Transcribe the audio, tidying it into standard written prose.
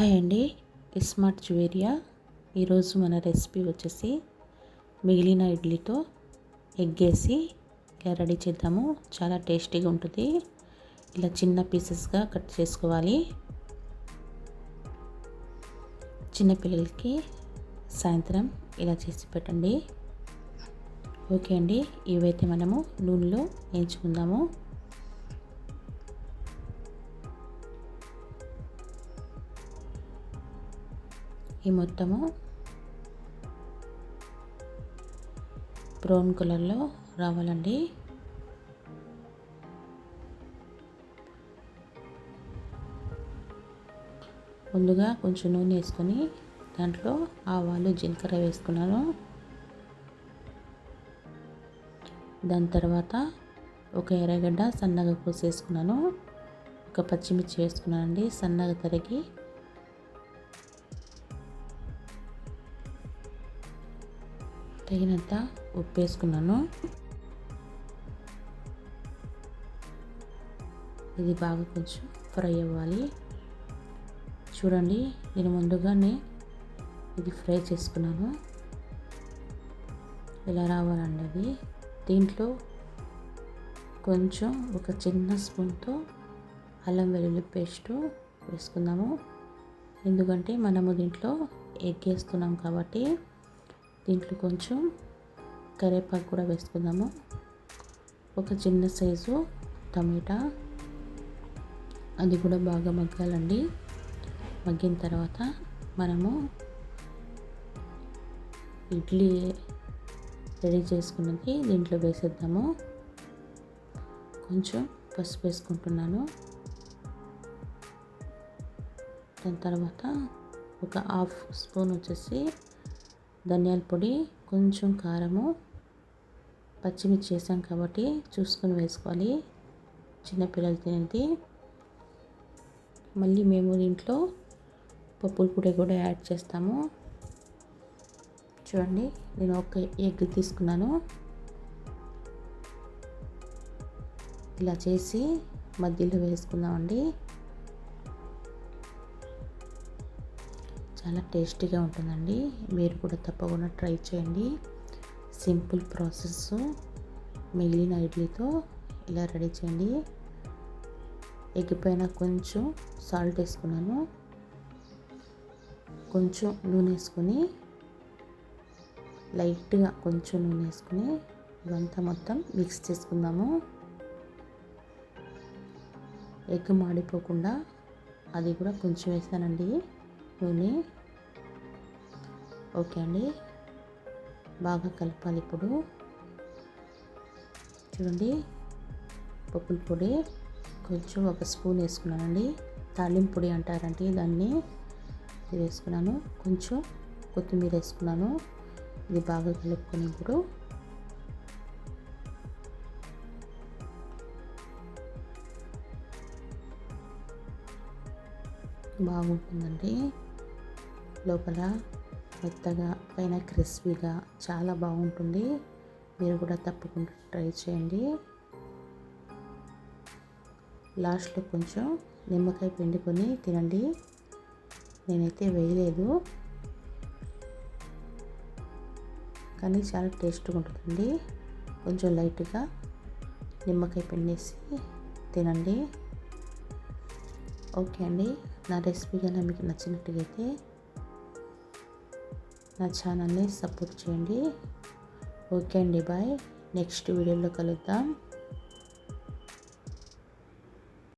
Hi అండి, smart Juveria. ఈరోజు మన రెసిపీ వచ్చేసి మిగిలిన ఇడ్లీతో ఎగ్ వేసి ఇలా రెడీ చేద్దాము. చాలా టేస్టీగా ఉంటుంది. ఇలా చిన్న పీసెస్గా కట్ చేసుకోవాలి. చిన్నపిల్లలకి సాయంత్రం ఇలా చేసి పెట్టండి. ఓకే అండి, ఇవైతే మనము నూనెలో వేయించుకుందాము. ఈ మొత్తము బ్రౌన్ కలర్లో రావాలండి. ముందుగా కొంచెం నూనె వేసుకొని దాంట్లో ఆవాలు జీలకర్ర వేసుకున్నాను. దాని తర్వాత ఒక ఎర్రగడ్డ సన్నగా కోసేసుకున్నాను. ఒక పచ్చిమిర్చి వేసుకున్నానండి సన్నగా తరిగి. తగినంత ఉప్పు వేసుకున్నాను. ఇది బాగా కొంచెం ఫ్రై అవ్వాలి. చూడండి, నేను ముందుగానే ఇది ఫ్రై చేసుకున్నాను. ఇలా రావాలండి అది. దీంట్లో కొంచెం ఒక చిన్న స్పూన్తో అల్లం వెల్లుల్లి పేస్టు వేసుకుందాము. ఎందుకంటే మనము దీంట్లో ఎగ్ వేస్తున్నాం కాబట్టి. దీంట్లో కొంచెం కరివేపాకు కూడా వేసుకుందాము. ఒక చిన్న సైజు టమాటా, అది కూడా బాగా మగ్గాలండి. మగ్గిన తర్వాత మనము ఇడ్లీ రెడీ చేసుకున్నది దీంట్లో వేసేద్దాము. కొంచెం పసుపు వేసుకుంటున్నాను. దాని తర్వాత ఒక హాఫ్ స్పూన్ వచ్చేసి ధనియాల పొడి, కొంచెం కారము, పచ్చిమిర్చి వేసాం కాబట్టి చూసుకొని వేసుకోవాలి. చిన్నపిల్లలు తినేది. మళ్ళీ మేము దీంట్లో పప్పుల పొడి కూడా యాడ్ చేస్తాము. చూడండి, నేను ఒక ఎగ్ తీసుకున్నాను. ఇలా చేసి మధ్యలో వేసుకుందామండి. చాలా టేస్టీగా ఉంటుందండి. మీరు కూడా తప్పకుండా ట్రై చేయండి. Simple process. మిగిలిన ఇడ్లీతో ఇలా రెడీ చేయండి. ఎగ్ పైన కొంచెం సాల్ట్ వేసుకున్నాను. కొంచెం నూనె వేసుకొని లైట్గా కొంచెం నూనె వేసుకొని ఇవంతా మొత్తం మిక్స్ చేసుకుందాము. ఎగ్ మాడిపోకుండా అది కూడా కొంచెం వేసానండి నూనె. ఓకే అండి, బాగా కలపాలి. ఇప్పుడు చూడండి, పప్పుల పొడి కొంచెం ఒక స్పూన్ వేసుకున్నానండి. తాలింపు పొడి అంటారండి దాన్ని. ఇది వేసుకున్నాను. కొంచెం కొత్తిమీర వేసుకున్నాను. ఇది బాగా కలుపుకొని ఇప్పుడు బాగుంటుందండి. లోపల మెత్తగా పైన క్రిస్పీగా చాలా బాగుంటుంది. మీరు కూడా తప్పకుండా ట్రై చేయండి. లాస్ట్లో కొంచెం నిమ్మకాయ పిండుకొని తినండి. నేనైతే వేయలేదు, కానీ చాలా టేస్ట్గా ఉంటుందండి. కొంచెం లైట్గా నిమ్మకాయ పిండేసి తినండి. ఓకే అండి, నా రెసిపీ కన్నా మీకు నచ్చినట్టుగైతే నా ఛానల్ని సపోర్ట్ చేయండి. ఓకే అండి, బాయ్. నెక్స్ట్ వీడియోలో కలుద్దాం.